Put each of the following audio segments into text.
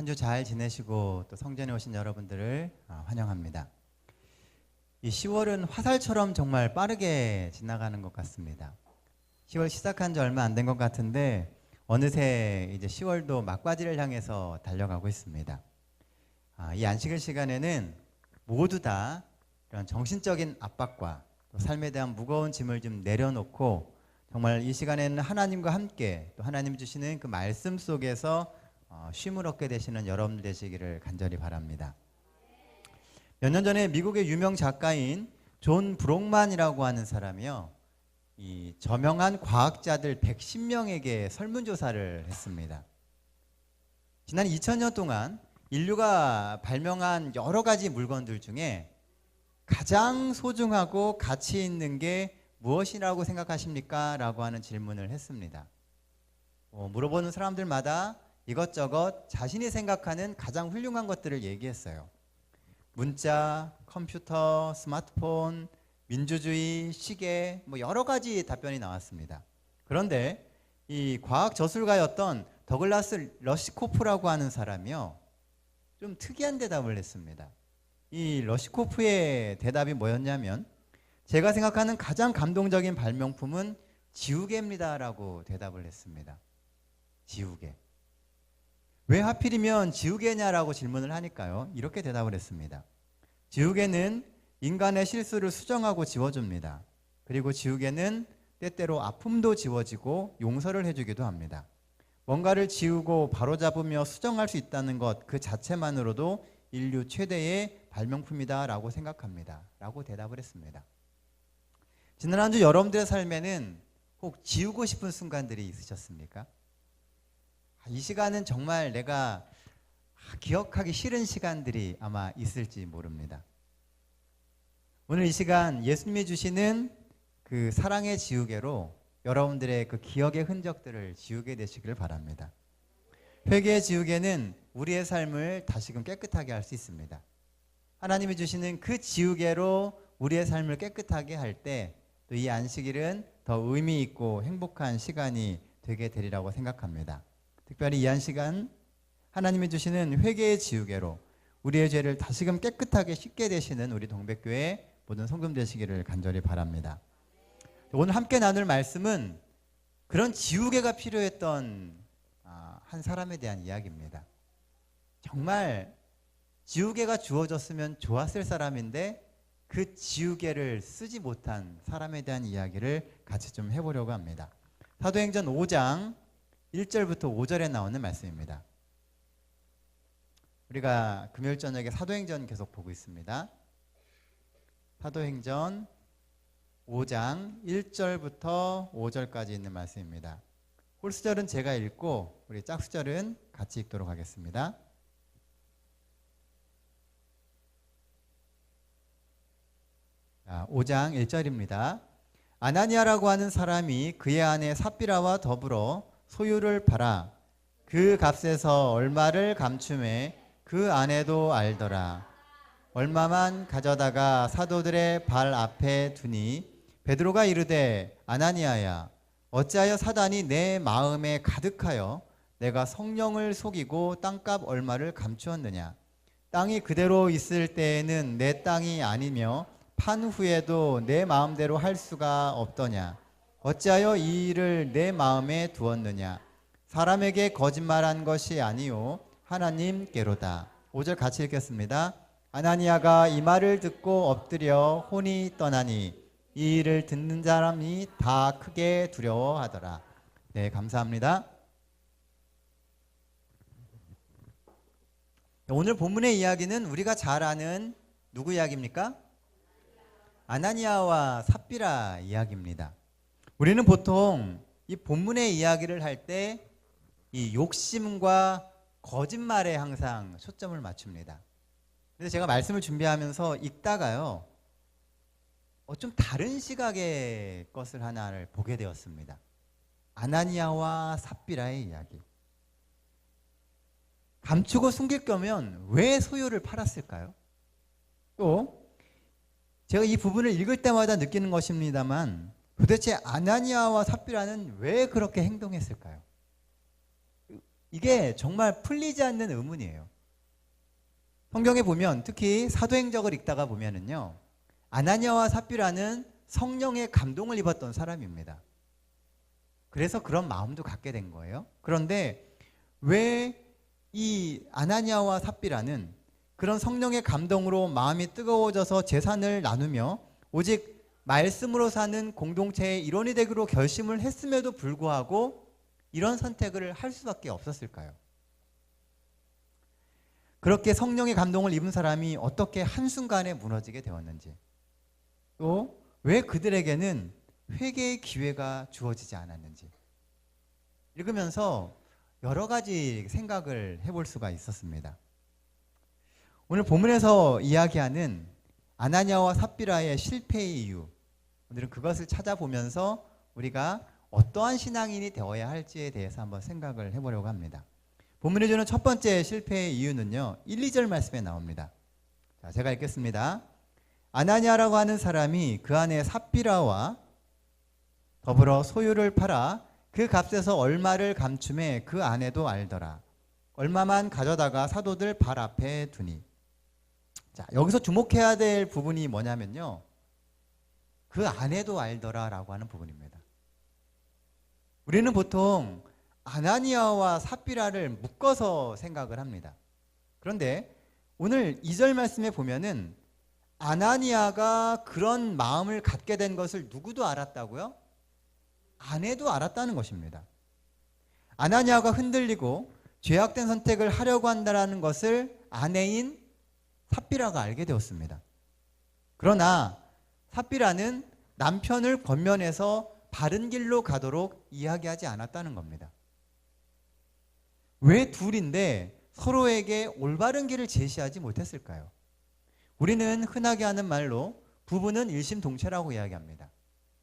한 주 잘 지내시고 또 성전에 오신 여러분들을 환영합니다. 이 10월은 화살처럼 정말 빠르게 지나가는 것 같습니다. 10월 시작한 지 얼마 안 된 것 같은데 어느새 이제 10월도 막바지를 향해서 달려가고 있습니다. 이 안식일 시간에는 모두 다 이런 정신적인 압박과 또 삶에 대한 무거운 짐을 좀 내려놓고 정말 이 시간에는 하나님과 함께 또 하나님 주시는 그 말씀 속에서 쉼을 얻게 되시는 여러분 되시기를 간절히 바랍니다. 몇 년 전에 미국의 유명 작가인 존 브록만이라고 하는 사람이요, 이 저명한 과학자들 110명에게 설문조사를 했습니다. 지난 2000년 동안 인류가 발명한 여러 가지 물건들 중에 가장 소중하고 가치 있는 게 무엇이라고 생각하십니까? 라고 하는 질문을 했습니다. 물어보는 사람들마다 이것저것 자신이 생각하는 가장 훌륭한 것들을 얘기했어요. 문자, 컴퓨터, 스마트폰, 민주주의, 시계, 여러 가지 답변이 나왔습니다. 그런데 이 과학 저술가였던 더글라스 러시코프라고 하는 사람이요, 좀 특이한 대답을 했습니다. 이 러시코프의 대답이 뭐였냐면, 제가 생각하는 가장 감동적인 발명품은 지우개입니다 라고 대답을 했습니다. 지우개. 왜 하필이면 지우개냐라고 질문을 하니까요, 이렇게 대답을 했습니다. 지우개는 인간의 실수를 수정하고 지워줍니다. 그리고 지우개는 때때로 아픔도 지워지고 용서를 해주기도 합니다. 뭔가를 지우고 바로잡으며 수정할 수 있다는 것 그 자체만으로도 인류 최대의 발명품이다 라고 생각합니다 라고 대답을 했습니다. 지난 한 주 여러분들의 삶에는 혹 지우고 싶은 순간들이 있으셨습니까? 이 시간은 정말 내가 기억하기 싫은 시간들이 아마 있을지 모릅니다. 오늘 이 시간 예수님이 주시는 그 사랑의 지우개로 여러분들의 그 기억의 흔적들을 지우게 되시길 바랍니다. 회개의 지우개는 우리의 삶을 다시금 깨끗하게 할 수 있습니다. 하나님이 주시는 그 지우개로 우리의 삶을 깨끗하게 할 때 또 이 안식일은 더 의미 있고 행복한 시간이 되게 되리라고 생각합니다. 특별히 이 한 시간 하나님이 주시는 회개의 지우개로 우리의 죄를 다시금 깨끗하게 씻게 되시는 우리 동백교회 모든 성도 되시기를 간절히 바랍니다. 오늘 함께 나눌 말씀은 그런 지우개가 필요했던 한 사람에 대한 이야기입니다. 정말 지우개가 주어졌으면 좋았을 사람인데 그 지우개를 쓰지 못한 사람에 대한 이야기를 같이 좀 해보려고 합니다. 사도행전 5장 1절부터 5절에 나오는 말씀입니다. 우리가 금요일 저녁에 사도행전 계속 보고 있습니다. 사도행전 5장 1절부터 5절까지 있는 말씀입니다. 홀수절은 제가 읽고 우리 짝수절은 같이 읽도록 하겠습니다. 자, 5장 1절입니다. 아나니아라고 하는 사람이 그의 아내 삽비라와 더불어 소유를 팔아 그 값에서 얼마를 감춤해 그 아내도 알더라. 얼마만 가져다가 사도들의 발 앞에 두니 베드로가 이르되 아나니아야, 어찌하여 사단이 내 마음에 가득하여 내가 성령을 속이고 땅값 얼마를 감추었느냐. 땅이 그대로 있을 때에는 내 땅이 아니며 판 후에도 내 마음대로 할 수가 없더냐. 어찌하여 이 일을 내 마음에 두었느냐. 사람에게 거짓말한 것이 아니요 하나님께로다. 5절 같이 읽겠습니다. 아나니아가 이 말을 듣고 엎드려 혼이 떠나니 이 일을 듣는 사람이 다 크게 두려워하더라. 네, 감사합니다. 오늘 본문의 이야기는 우리가 잘 아는 누구 이야기입니까? 아나니아와 삽비라 이야기입니다. 우리는 보통 이 본문의 이야기를 할 때 이 욕심과 거짓말에 항상 초점을 맞춥니다. 그래서 제가 말씀을 준비하면서 읽다가요, 좀 다른 시각의 것을 하나를 보게 되었습니다. 아나니아와 삽비라의 이야기. 감추고 숨길 거면 왜 소유를 팔았을까요? 또 제가 이 부분을 읽을 때마다 느끼는 것입니다만 도대체 아나니아와 삽비라는 왜 그렇게 행동했을까요? 이게 정말 풀리지 않는 의문이에요. 성경에 보면 특히 사도행적을 읽다가 보면은요, 아나니아와 삽비라는 성령의 감동을 입었던 사람입니다. 그래서 그런 마음도 갖게 된 거예요. 그런데 왜 이 아나니아와 삽비라는 그런 성령의 감동으로 마음이 뜨거워져서 재산을 나누며 오직 말씀으로 사는 공동체의 일원이 되기로 결심을 했음에도 불구하고 이런 선택을 할 수밖에 없었을까요? 그렇게 성령의 감동을 입은 사람이 어떻게 한순간에 무너지게 되었는지, 또 왜 그들에게는 회개의 기회가 주어지지 않았는지 읽으면서 여러 가지 생각을 해볼 수가 있었습니다. 오늘 본문에서 이야기하는 아나니아와 삽비라의 실패의 이유, 오늘은 그것을 찾아보면서 우리가 어떠한 신앙인이 되어야 할지에 대해서 한번 생각을 해보려고 합니다. 본문에 주는 첫 번째 실패의 이유는요, 1, 2절 말씀에 나옵니다. 자, 제가 읽겠습니다. 아나니아라고 하는 사람이 그 안에 삽비라와 더불어 소유를 팔아 그 값에서 얼마를 감춤해 그 아내도 알더라. 얼마만 가져다가 사도들 발 앞에 두니. 자, 여기서 주목해야 될 부분이 뭐냐면요, 그 아내도 알더라 라고 하는 부분입니다. 우리는 보통 아나니아와 삽비라를 묶어서 생각을 합니다. 그런데 오늘 2절 말씀에 보면은 아나니아가 그런 마음을 갖게 된 것을 누구도 알았다고요? 아내도 알았다는 것입니다. 아나니아가 흔들리고 죄악된 선택을 하려고 한다는 것을 아내인 삽비라가 알게 되었습니다. 그러나 삽비라는 남편을 권면해서 바른 길로 가도록 이야기하지 않았다는 겁니다. 왜 둘인데 서로에게 올바른 길을 제시하지 못했을까요? 우리는 흔하게 하는 말로 부부는 일심동체라고 이야기합니다.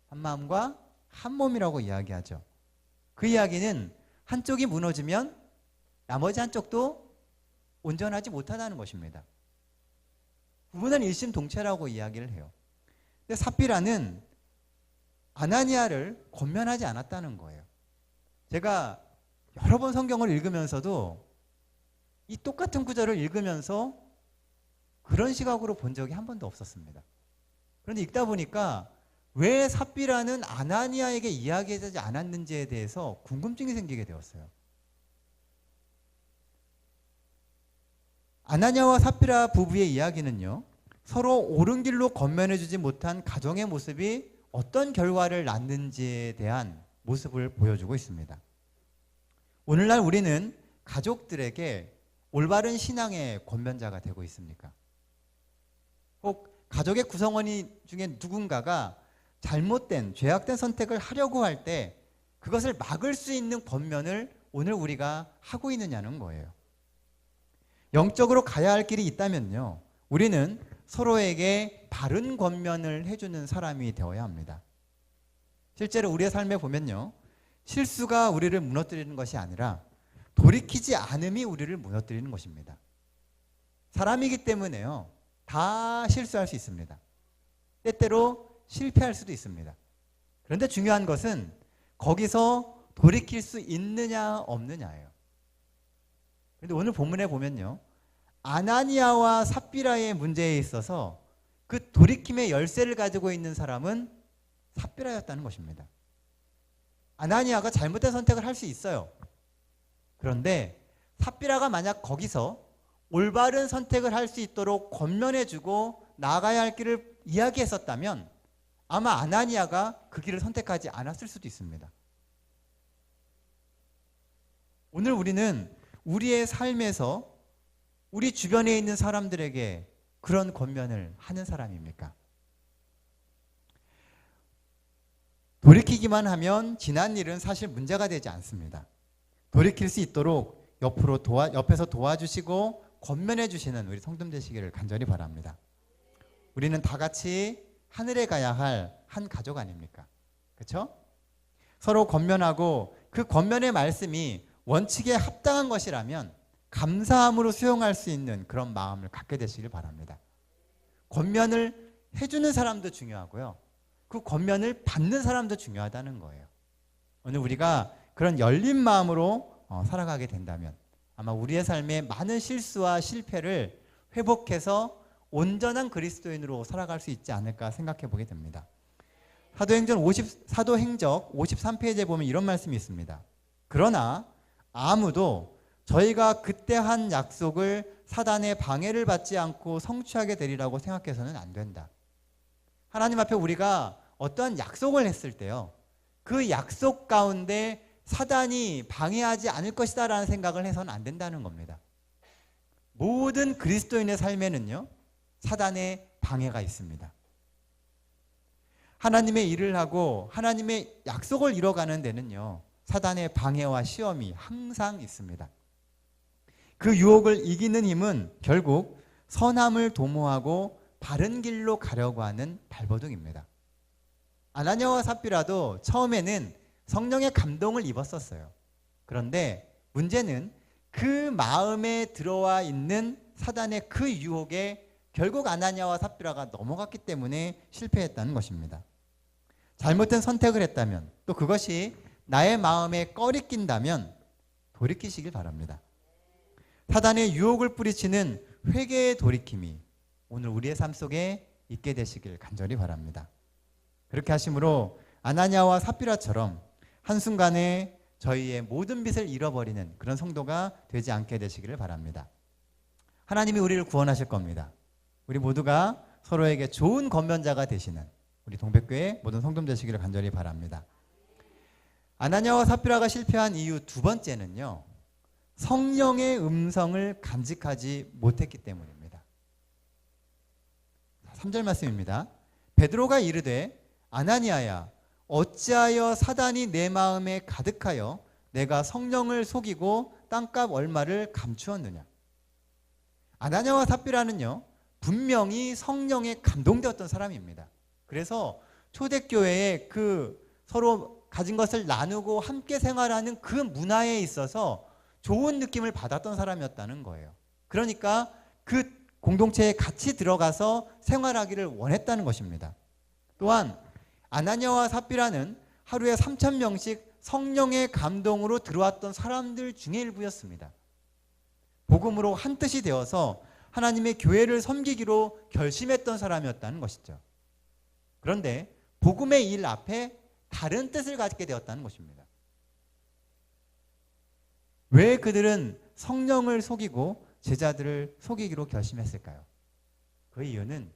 한 마음과 한 몸이라고 이야기하죠. 그 이야기는 한쪽이 무너지면 나머지 한쪽도 온전하지 못하다는 것입니다. 부부는 일심동체라고 이야기를 해요. 근데 삽비라는 아나니아를 권면하지 않았다는 거예요. 제가 여러 번 성경을 읽으면서도 이 똑같은 구절을 읽으면서 그런 시각으로 본 적이 한 번도 없었습니다. 그런데 읽다 보니까 왜 삽비라는 아나니아에게 이야기하지 않았는지에 대해서 궁금증이 생기게 되었어요. 아나니아와 삽비라 부부의 이야기는요, 서로 옳은 길로 권면해주지 못한 가정의 모습이 어떤 결과를 낳는지에 대한 모습을 보여주고 있습니다. 오늘날 우리는 가족들에게 올바른 신앙의 권면자가 되고 있습니까? 꼭 가족의 구성원 중에 누군가가 잘못된 죄악된 선택을 하려고 할 때 그것을 막을 수 있는 권면을 오늘 우리가 하고 있느냐는 거예요. 영적으로 가야 할 길이 있다면요, 우리는 서로에게 바른 권면을 해주는 사람이 되어야 합니다. 실제로 우리의 삶에 보면요, 실수가 우리를 무너뜨리는 것이 아니라 돌이키지 않음이 우리를 무너뜨리는 것입니다. 사람이기 때문에요, 다 실수할 수 있습니다. 때때로 실패할 수도 있습니다. 그런데 중요한 것은 거기서 돌이킬 수 있느냐 없느냐예요. 그런데 오늘 본문에 보면요, 아나니아와 삽비라의 문제에 있어서 그 돌이킴의 열쇠를 가지고 있는 사람은 삽비라였다는 것입니다. 아나니아가 잘못된 선택을 할 수 있어요. 그런데 삽비라가 만약 거기서 올바른 선택을 할 수 있도록 권면해주고 나아가야 할 길을 이야기했었다면 아마 아나니아가 그 길을 선택하지 않았을 수도 있습니다. 오늘 우리는 우리의 삶에서 우리 주변에 있는 사람들에게 그런 권면을 하는 사람입니까? 돌이키기만 하면 지난 일은 사실 문제가 되지 않습니다. 돌이킬 수 있도록 옆에서 도와주시고 권면해 주시는 우리 성도 되시기를 간절히 바랍니다. 우리는 다 같이 하늘에 가야 할 한 가족 아닙니까? 그렇죠? 서로 권면하고 그 권면의 말씀이 원칙에 합당한 것이라면 감사함으로 수용할 수 있는 그런 마음을 갖게 되시길 바랍니다. 권면을 해주는 사람도 중요하고요, 그 권면을 받는 사람도 중요하다는 거예요. 오늘 우리가 그런 열린 마음으로 살아가게 된다면 아마 우리의 삶에 많은 실수와 실패를 회복해서 온전한 그리스도인으로 살아갈 수 있지 않을까 생각해 보게 됩니다. 사도행적 53페이지에 보면 이런 말씀이 있습니다. 그러나 아무도 저희가 그때 한 약속을 사단의 방해를 받지 않고 성취하게 되리라고 생각해서는 안 된다. 하나님 앞에 우리가 어떠한 약속을 했을 때요, 그 약속 가운데 사단이 방해하지 않을 것이다 라는 생각을 해서는 안 된다는 겁니다. 모든 그리스도인의 삶에는요, 사단의 방해가 있습니다. 하나님의 일을 하고 하나님의 약속을 이뤄가는 데는요, 사단의 방해와 시험이 항상 있습니다. 그 유혹을 이기는 힘은 결국 선함을 도모하고 바른 길로 가려고 하는 발버둥입니다. 아나니아와 삽비라도 처음에는 성령의 감동을 입었었어요. 그런데 문제는 그 마음에 들어와 있는 사단의 그 유혹에 결국 아나니아와 삽비라가 넘어갔기 때문에 실패했다는 것입니다. 잘못된 선택을 했다면, 또 그것이 나의 마음에 꺼리낀다면 돌이키시길 바랍니다. 사단의 유혹을 뿌리치는 회개의 돌이킴이 오늘 우리의 삶 속에 있게 되시길 간절히 바랍니다. 그렇게 하심으로 아나니아와 삽비라처럼 한순간에 저희의 모든 빚을 잃어버리는 그런 성도가 되지 않게 되시기를 바랍니다. 하나님이 우리를 구원하실 겁니다. 우리 모두가 서로에게 좋은 권면자가 되시는 우리 동백교회 모든 성도들 되시기를 간절히 바랍니다. 아나니아와 삽비라가 실패한 이유 두 번째는요, 성령의 음성을 간직하지 못했기 때문입니다. 3절 말씀입니다. 베드로가 이르되 아나니아야, 어찌하여 사단이 내 마음에 가득하여 내가 성령을 속이고 땅값 얼마를 감추었느냐. 아나니아와 삽비라는요, 분명히 성령에 감동되었던 사람입니다. 그래서 초대교회에 그 서로 가진 것을 나누고 함께 생활하는 그 문화에 있어서 좋은 느낌을 받았던 사람이었다는 거예요. 그러니까 그 공동체에 같이 들어가서 생활하기를 원했다는 것입니다. 또한 아나니아와 삽비라는 하루에 3,000명씩 성령의 감동으로 들어왔던 사람들 중에 일부였습니다. 복음으로 한뜻이 되어서 하나님의 교회를 섬기기로 결심했던 사람이었다는 것이죠. 그런데 복음의 일 앞에 다른 뜻을 가지게 되었다는 것입니다. 왜 그들은 성령을 속이고 제자들을 속이기로 결심했을까요? 그 이유는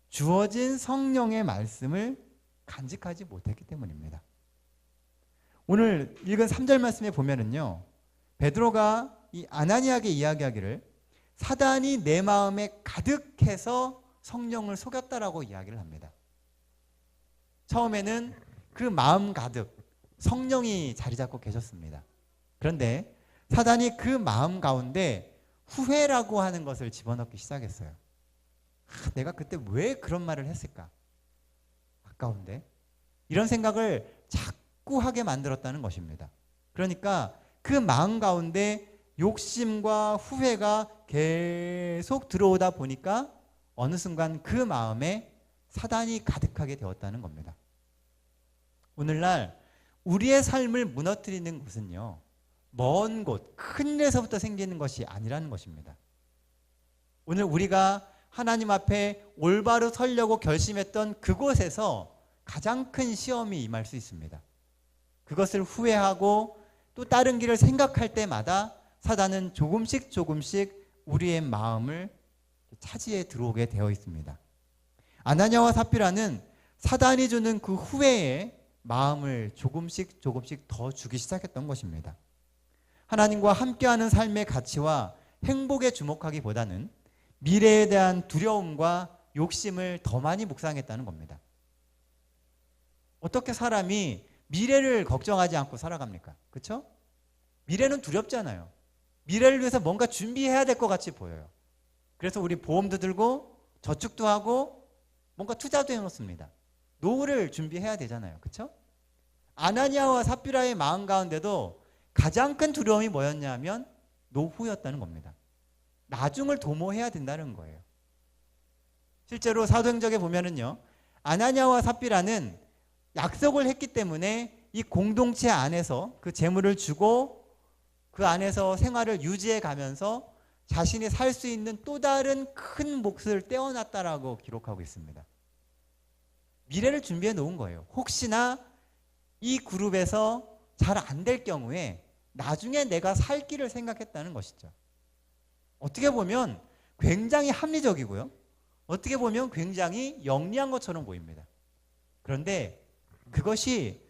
주어진 성령의 말씀을 간직하지 못했기 때문입니다. 오늘 읽은 3절 말씀에 보면은요, 베드로가 이 아나니아에게 이야기하기를 사단이 내 마음에 가득해서 성령을 속였다라고 이야기를 합니다. 처음에는 그 마음 가득 성령이 자리 잡고 계셨습니다. 그런데 사단이 그 마음 가운데 후회라고 하는 것을 집어넣기 시작했어요. 내가 그때 왜 그런 말을 했을까? 아까운데? 이런 생각을 자꾸 하게 만들었다는 것입니다. 그러니까 그 마음 가운데 욕심과 후회가 계속 들어오다 보니까 어느 순간 그 마음에 사단이 가득하게 되었다는 겁니다. 오늘날 우리의 삶을 무너뜨리는 것은요, 먼 곳, 큰 데서부터 생기는 것이 아니라는 것입니다. 오늘 우리가 하나님 앞에 올바로 서려고 결심했던 그곳에서 가장 큰 시험이 임할 수 있습니다. 그것을 후회하고 또 다른 길을 생각할 때마다 사단은 조금씩 우리의 마음을 차지해 들어오게 되어 있습니다. 아나니아와 삽비라는 사단이 주는 그 후회에 마음을 조금씩 더 주기 시작했던 것입니다. 하나님과 함께하는 삶의 가치와 행복에 주목하기보다는 미래에 대한 두려움과 욕심을 더 많이 묵상했다는 겁니다. 어떻게 사람이 미래를 걱정하지 않고 살아갑니까? 그렇죠? 미래는 두렵잖아요. 미래를 위해서 뭔가 준비해야 될 것 같이 보여요. 그래서 우리 보험도 들고 저축도 하고 뭔가 투자도 해놓습니다. 노후를 준비해야 되잖아요. 그렇죠? 아나니아와 삽비라의 마음 가운데도 가장 큰 두려움이 뭐였냐면 노후였다는 겁니다. 나중을 도모해야 된다는 거예요. 실제로 사도행적에 보면은요, 아나니아와 삽비라는 약속을 했기 때문에 이 공동체 안에서 그 재물을 주고 그 안에서 생활을 유지해 가면서 자신이 살 수 있는 또 다른 큰 몫을 떼어놨다라고 기록하고 있습니다. 미래를 준비해 놓은 거예요. 혹시나 이 그룹에서 잘 안 될 경우에 나중에 내가 살 길을 생각했다는 것이죠. 어떻게 보면 굉장히 합리적이고요. 어떻게 보면 굉장히 영리한 것처럼 보입니다. 그런데 그것이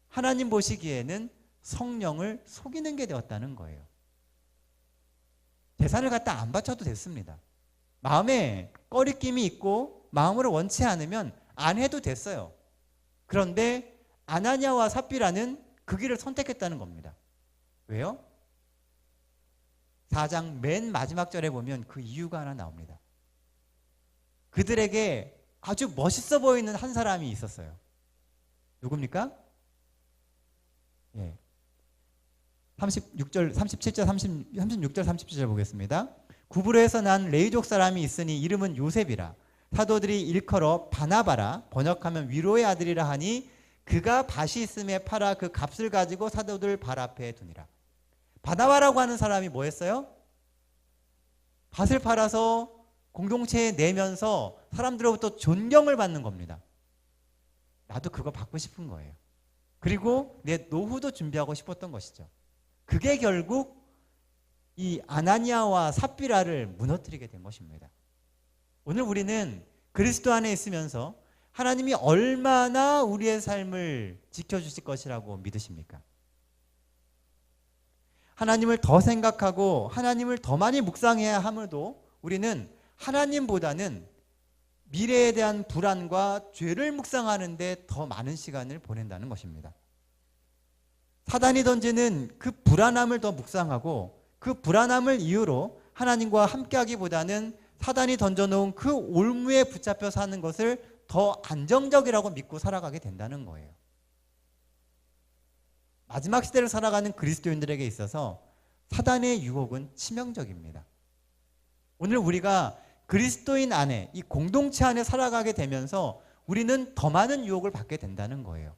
하나님 보시기에는 성령을 속이는 게 되었다는 거예요. 재산을 갖다 안 바쳐도 됐습니다. 마음에 꺼리낌이 있고 마음으로 원치 않으면 안 해도 됐어요. 그런데 아나니아와 삽비라는 그 길을 선택했다는 겁니다. 왜요? 4장 맨 마지막 절에 보면 그 이유가 하나 나옵니다. 그들에게 아주 멋있어 보이는 한 사람이 있었어요. 누굽니까? 예. 36절, 37절, 36절, 37절 보겠습니다. 구브로에서 난 레이족 사람이 있으니 이름은 요셉이라. 사도들이 일컬어 바나바라, 번역하면 위로의 아들이라 하니 그가 밭이 있음에 팔아 그 값을 가지고 사도들 발 앞에 두니라. 바나바라고 하는 사람이 뭐 했어요? 밭을 팔아서 공동체에 내면서 사람들로부터 존경을 받는 겁니다. 나도 그거 받고 싶은 거예요. 그리고 내 노후도 준비하고 싶었던 것이죠. 그게 결국 이 아나니아와 삽비라를 무너뜨리게 된 것입니다. 오늘 우리는 그리스도 안에 있으면서 하나님이 얼마나 우리의 삶을 지켜주실 것이라고 믿으십니까? 하나님을 더 생각하고 하나님을 더 많이 묵상해야 함에도 우리는 하나님보다는 미래에 대한 불안과 죄를 묵상하는 데 더 많은 시간을 보낸다는 것입니다. 사단이 던지는 그 불안함을 더 묵상하고 그 불안함을 이유로 하나님과 함께하기보다는 사단이 던져놓은 그 올무에 붙잡혀 사는 것을 더 안정적이라고 믿고 살아가게 된다는 거예요. 마지막 시대를 살아가는 그리스도인들에게 있어서 사단의 유혹은 치명적입니다. 오늘 우리가 그리스도인 안에, 이 공동체 안에 살아가게 되면서 우리는 더 많은 유혹을 받게 된다는 거예요.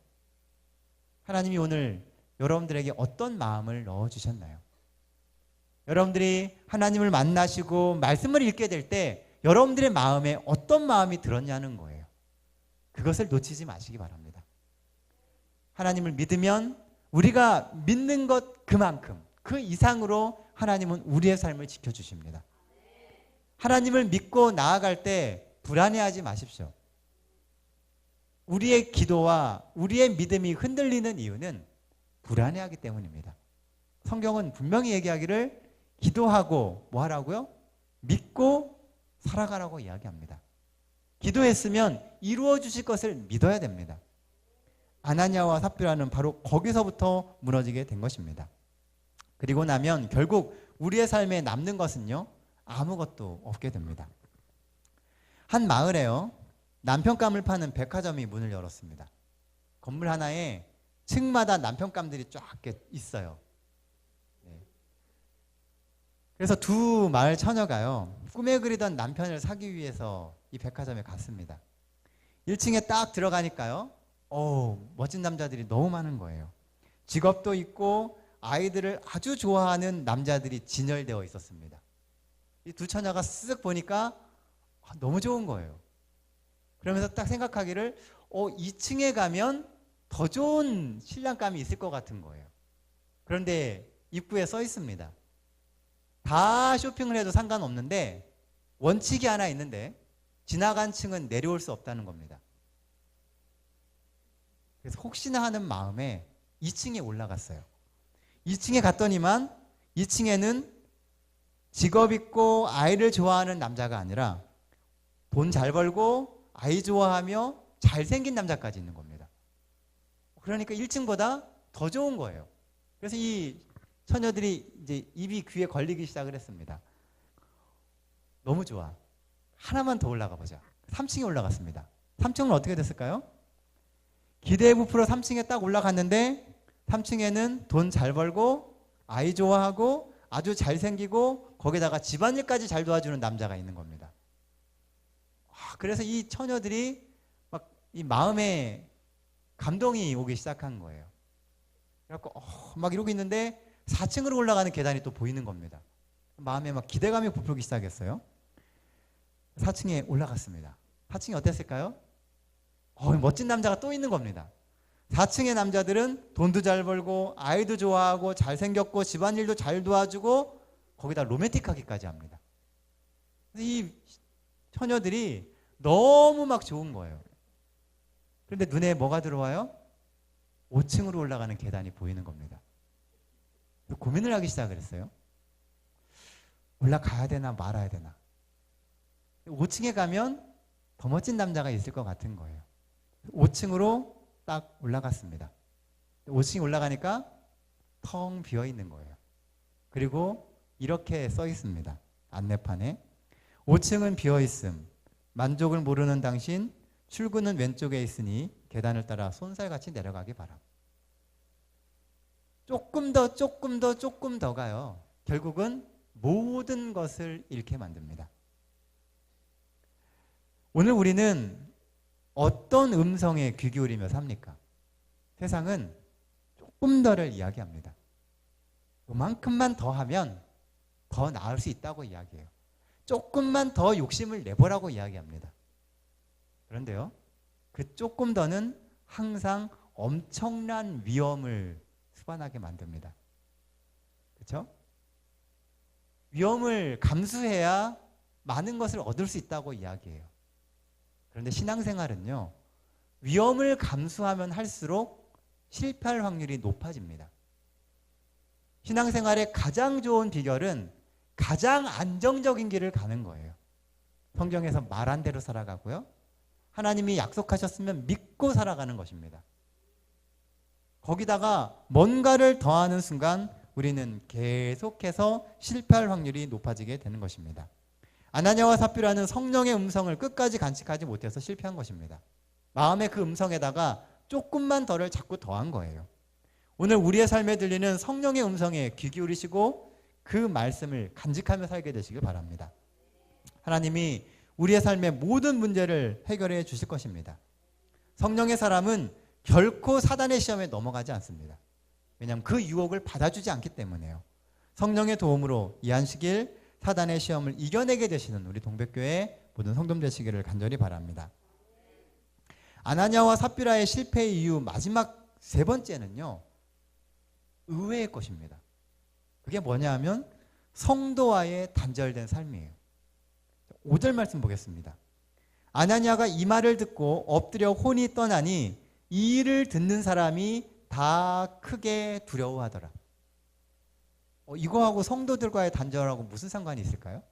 하나님이 오늘 여러분들에게 어떤 마음을 넣어주셨나요? 여러분들이 하나님을 만나시고 말씀을 읽게 될 때 여러분들의 마음에 어떤 마음이 들었냐는 거예요. 그것을 놓치지 마시기 바랍니다. 하나님을 믿으면 우리가 믿는 것 그만큼, 그 이상으로 하나님은 우리의 삶을 지켜주십니다. 하나님을 믿고 나아갈 때 불안해하지 마십시오. 우리의 기도와 우리의 믿음이 흔들리는 이유는 불안해하기 때문입니다. 성경은 분명히 얘기하기를 기도하고 뭐 하라고요? 믿고 살아가라고 이야기합니다. 기도했으면 이루어 주실 것을 믿어야 됩니다. 아나니아와 삽비라는 바로 거기서부터 무너지게 된 것입니다. 그리고 나면 결국 우리의 삶에 남는 것은요, 아무것도 없게 됩니다. 한 마을에요, 남편감을 파는 백화점이 문을 열었습니다. 건물 하나에 층마다 남편감들이 쫙 있어요. 그래서 두 마을 처녀가요, 꿈에 그리던 남편을 사기 위해서 이 백화점에 갔습니다. 1층에 딱 들어가니까요, 멋진 남자들이 너무 많은 거예요. 직업도 있고 아이들을 아주 좋아하는 남자들이 진열되어 있었습니다. 이 두 처녀가 쓱 보니까 너무 좋은 거예요. 그러면서 딱 생각하기를 2층에 가면 더 좋은 신랑감이 있을 것 같은 거예요. 그런데 입구에 써 있습니다. 다 쇼핑을 해도 상관없는데 원칙이 하나 있는데 지나간 층은 내려올 수 없다는 겁니다. 그래서 혹시나 하는 마음에 2층에 올라갔어요. 2층에 갔더니만 2층에는 직업 있고 아이를 좋아하는 남자가 아니라 돈 잘 벌고 아이 좋아하며 잘생긴 남자까지 있는 겁니다. 그러니까 1층보다 더 좋은 거예요. 그래서 이 처녀들이 이제 입이 귀에 걸리기 시작을 했습니다. 너무 좋아. 하나만 더 올라가 보자. 3층에 올라갔습니다. 3층은 어떻게 됐을까요? 기대에 부풀어 3층에 딱 올라갔는데 3층에는 돈 잘 벌고 아이 좋아하고 아주 잘생기고 거기다가 집안일까지 잘 도와주는 남자가 있는 겁니다. 그래서 이 처녀들이 막 이 마음에 감동이 오기 시작한 거예요. 그래갖고 막 이러고 있는데 4층으로 올라가는 계단이 또 보이는 겁니다. 마음에 막 기대감이 부풀기 시작했어요. 4층에 올라갔습니다. 4층이 어땠을까요? 멋진 남자가 또 있는 겁니다. 4층의 남자들은 돈도 잘 벌고 아이도 좋아하고 잘생겼고 집안일도 잘 도와주고 거기다 로맨틱하기까지 합니다. 이 처녀들이 너무 막 좋은 거예요. 그런데 눈에 뭐가 들어와요? 5층으로 올라가는 계단이 보이는 겁니다. 고민을 하기 시작을 했어요. 올라가야 되나 말아야 되나. 5층에 가면 더 멋진 남자가 있을 것 같은 거예요. 5층으로 딱 올라갔습니다. 5층에 올라가니까 텅 비어 있는 거예요. 그리고 이렇게 써 있습니다. 안내판에 5층은 비어 있음. 만족을 모르는 당신 출구는 왼쪽에 있으니 계단을 따라 손살같이 내려가기 바람. 조금 더 가요. 결국은 모든 것을 잃게 만듭니다. 오늘 우리는 어떤 음성에 귀 기울이며 삽니까? 세상은 조금 더를 이야기합니다. 요만큼만 더 하면 더 나을 수 있다고 이야기해요. 조금만 더 욕심을 내보라고 이야기합니다. 그런데요, 그 조금 더는 항상 엄청난 위험을 수반하게 만듭니다. 그렇죠? 위험을 감수해야 많은 것을 얻을 수 있다고 이야기해요. 그런데 신앙생활은요, 위험을 감수하면 할수록 실패할 확률이 높아집니다. 신앙생활의 가장 좋은 비결은 가장 안정적인 길을 가는 거예요. 성경에서 말한 대로 살아가고요. 하나님이 약속하셨으면 믿고 살아가는 것입니다. 거기다가 뭔가를 더하는 순간 우리는 계속해서 실패할 확률이 높아지게 되는 것입니다. 아나니아와 삽비라는 성령의 음성을 끝까지 간직하지 못해서 실패한 것입니다. 마음의 그 음성에다가 조금만 더를 자꾸 더한 거예요. 오늘 우리의 삶에 들리는 성령의 음성에 귀 기울이시고 그 말씀을 간직하며 살게 되시길 바랍니다. 하나님이 우리의 삶의 모든 문제를 해결해 주실 것입니다. 성령의 사람은 결코 사단의 시험에 넘어가지 않습니다. 왜냐하면 그 유혹을 받아주지 않기 때문에요. 성령의 도움으로 이 안식일 사단의 시험을 이겨내게 되시는 우리 동백교회 모든 성도들 되시기를 간절히 바랍니다. 아나니아와 삽비라의 실패 이유 마지막 세 번째는요, 의외의 것입니다. 그게 뭐냐 하면 성도와의 단절된 삶이에요. 5절 말씀 보겠습니다. 아나니아가 이 말을 듣고 엎드려 혼이 떠나니 이 일을 듣는 사람이 다 크게 두려워하더라. 이거하고 성도들과의 단절하고 무슨 상관이 있을까요?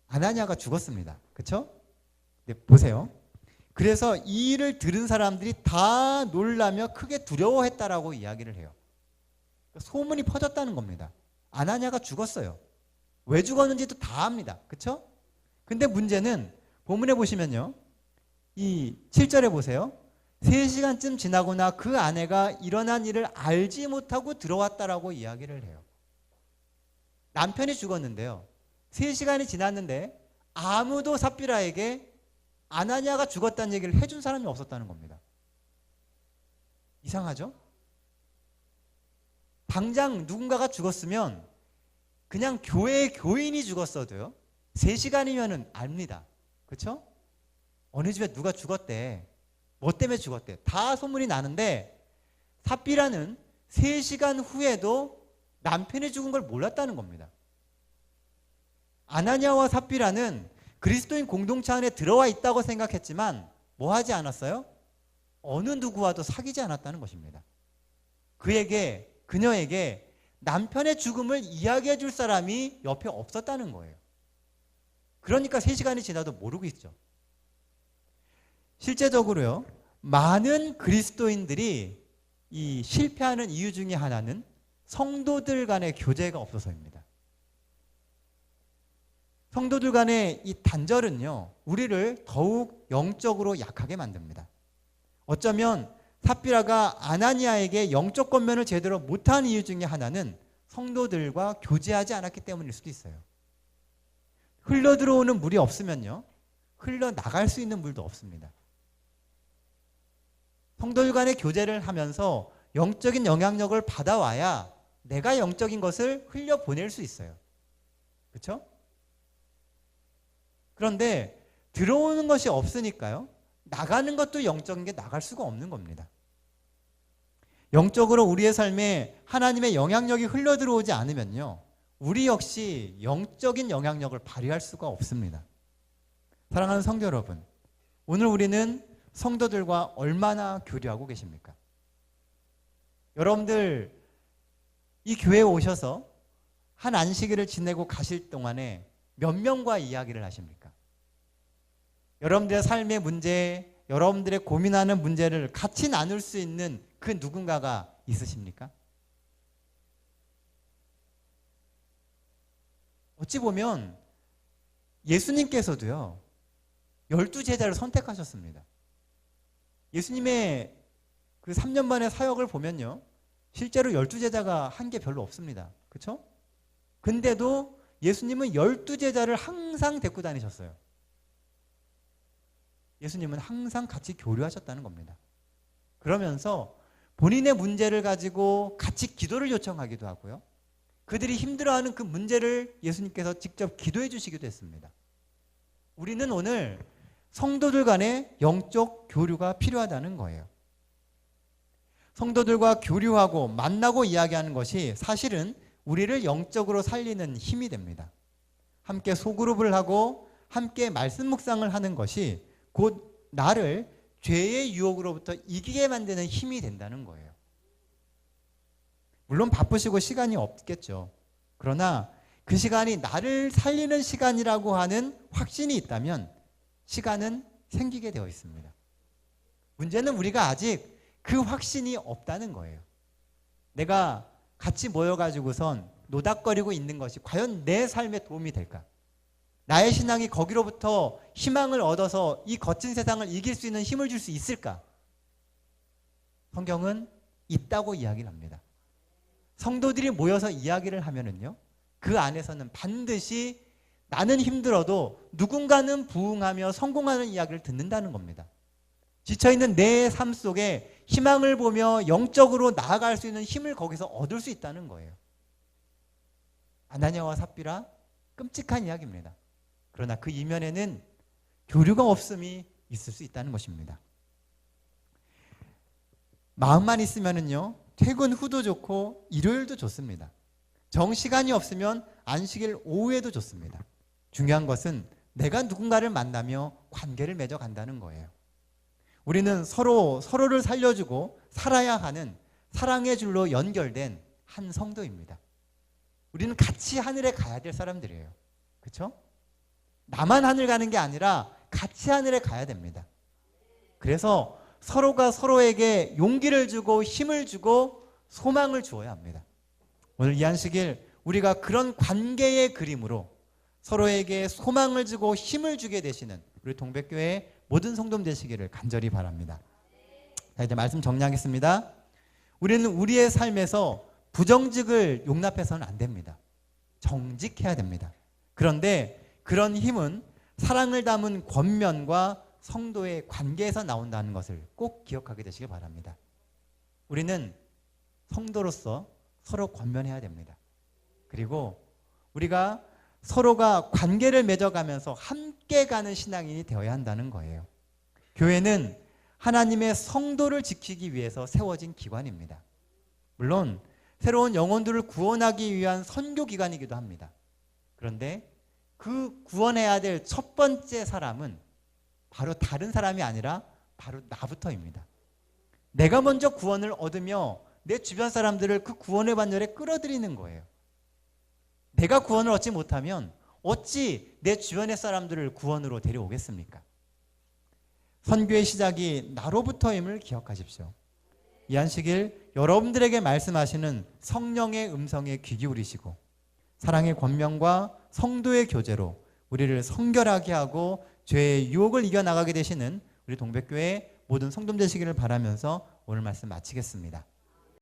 아나니아가 죽었습니다. 그렇죠? 네, 보세요. 그래서 이 일을 들은 사람들이 다 놀라며 크게 두려워했다라고 이야기를 해요. 소문이 퍼졌다는 겁니다. 아나니아가 죽었어요. 왜 죽었는지도 다 압니다. 그렇죠? 근데 문제는 본문에 보시면요, 이 7절에 보세요. 3시간쯤 지나거나 그 아내가 일어난 일을 알지 못하고 들어왔다라고 이야기를 해요. 남편이 죽었는데요, 3시간이 지났는데 아무도 삽비라에게 아나니아가 죽었다는 얘기를 해준 사람이 없었다는 겁니다. 이상하죠? 당장 누군가가 죽었으면 그냥 교회의 교인이 죽었어도요, 3시간이면은 압니다. 그렇죠? 어느 집에 누가 죽었대, 뭐 때문에 죽었대, 다 소문이 나는데 삽비라는 3시간 후에도 남편이 죽은 걸 몰랐다는 겁니다. 아나니아와 삽비라는 그리스도인 공동체 안에 들어와 있다고 생각했지만 뭐 하지 않았어요? 어느 누구와도 사귀지 않았다는 것입니다. 그녀에게 남편의 죽음을 이야기해 줄 사람이 옆에 없었다는 거예요. 그러니까 3시간이 지나도 모르고 있죠. 실제적으로요, 많은 그리스도인들이 이 실패하는 이유 중에 하나는 성도들 간의 교제가 없어서입니다. 성도들 간의 이 단절은요, 우리를 더욱 영적으로 약하게 만듭니다. 어쩌면 삽비라가 아나니아에게 영적 권면을 제대로 못한 이유 중에 하나는 성도들과 교제하지 않았기 때문일 수도 있어요. 흘러들어오는 물이 없으면요, 흘러나갈 수 있는 물도 없습니다. 성도들 간의 교제를 하면서 영적인 영향력을 받아와야 내가 영적인 것을 흘려보낼 수 있어요. 그렇죠? 그런데 들어오는 것이 없으니까요. 나가는 것도 영적인 게 나갈 수가 없는 겁니다. 영적으로 우리의 삶에 하나님의 영향력이 흘러들어오지 않으면요. 우리 역시 영적인 영향력을 발휘할 수가 없습니다. 사랑하는 성도 여러분, 오늘 우리는 성도들과 얼마나 교류하고 계십니까? 여러분들 이 교회에 오셔서 한 안식일을 지내고 가실 동안에 몇 명과 이야기를 하십니까? 여러분들의 삶의 문제, 여러분들의 고민하는 문제를 같이 나눌 수 있는 그 누군가가 있으십니까? 어찌 보면 예수님께서도요, 12제자를 선택하셨습니다. 예수님의 그 3년 만의 사역을 보면요, 실제로 12제자가 한 게 별로 없습니다. 그렇죠? 근데도 예수님은 12제자를 항상 데리고 다니셨어요. 예수님은 항상 같이 교류하셨다는 겁니다. 그러면서 본인의 문제를 가지고 같이 기도를 요청하기도 하고요. 그들이 힘들어하는 그 문제를 예수님께서 직접 기도해 주시기도 했습니다. 우리는 오늘 성도들 간의 영적 교류가 필요하다는 거예요. 성도들과 교류하고 만나고 이야기하는 것이 사실은 우리를 영적으로 살리는 힘이 됩니다. 함께 소그룹을 하고 함께 말씀 묵상을 하는 것이 곧 나를 죄의 유혹으로부터 이기게 만드는 힘이 된다는 거예요. 물론 바쁘시고 시간이 없겠죠. 그러나 그 시간이 나를 살리는 시간이라고 하는 확신이 있다면 시간은 생기게 되어 있습니다. 문제는 우리가 아직 그 확신이 없다는 거예요. 내가 같이 모여가지고선 노닥거리고 있는 것이 과연 내 삶에 도움이 될까? 나의 신앙이 거기로부터 희망을 얻어서 이 거친 세상을 이길 수 있는 힘을 줄 수 있을까? 성경은 있다고 이야기를 합니다. 성도들이 모여서 이야기를 하면은요, 그 안에서는 반드시 나는 힘들어도 누군가는 부응하며 성공하는 이야기를 듣는다는 겁니다. 지쳐있는 내 삶 속에 희망을 보며 영적으로 나아갈 수 있는 힘을 거기서 얻을 수 있다는 거예요. 아나니아와 삽비라, 끔찍한 이야기입니다. 그러나 그 이면에는 교류가 없음이 있을 수 있다는 것입니다. 마음만 있으면은요, 퇴근 후도 좋고 일요일도 좋습니다. 정시간이 없으면 안식일 오후에도 좋습니다. 중요한 것은 내가 누군가를 만나며 관계를 맺어간다는 거예요. 우리는 서로를 살려주고 살아야 하는 사랑의 줄로 연결된 한 성도입니다. 우리는 같이 하늘에 가야 될 사람들이에요. 그렇죠? 나만 하늘 가는 게 아니라 같이 하늘에 가야 됩니다. 그래서 서로가 서로에게 용기를 주고 힘을 주고 소망을 주어야 합니다. 오늘 이 안식일 우리가 그런 관계의 그림으로 서로에게 소망을 주고 힘을 주게 되시는 우리 동백교회 모든 성도님 되시기를 간절히 바랍니다. 자, 이제 말씀 정리하겠습니다. 우리는 우리의 삶에서 부정직을 용납해서는 안 됩니다. 정직해야 됩니다. 그런데 그런 힘은 사랑을 담은 권면과 성도의 관계에서 나온다는 것을 꼭 기억하게 되시길 바랍니다. 우리는 성도로서 서로 권면해야 됩니다. 그리고 우리가 서로가 관계를 맺어가면서 함께 가는 신앙인이 되어야 한다는 거예요. 교회는 하나님의 성도를 지키기 위해서 세워진 기관입니다. 물론 새로운 영혼들을 구원하기 위한 선교기관이기도 합니다. 그런데 그 구원해야 될 첫 번째 사람은 바로 다른 사람이 아니라 바로 나부터입니다. 내가 먼저 구원을 얻으며 내 주변 사람들을 그 구원의 반열에 끌어들이는 거예요. 내가 구원을 얻지 못하면 어찌 내 주변의 사람들을 구원으로 데려오겠습니까? 선교의 시작이 나로부터임을 기억하십시오. 이 안식일 여러분들에게 말씀하시는 성령의 음성에 귀 기울이시고 사랑의 권면과 성도의 교제로 우리를 성결하게 하고 죄의 유혹을 이겨나가게 되시는 우리 동백교회 모든 성도님 되시기를 바라면서 오늘 말씀 마치겠습니다.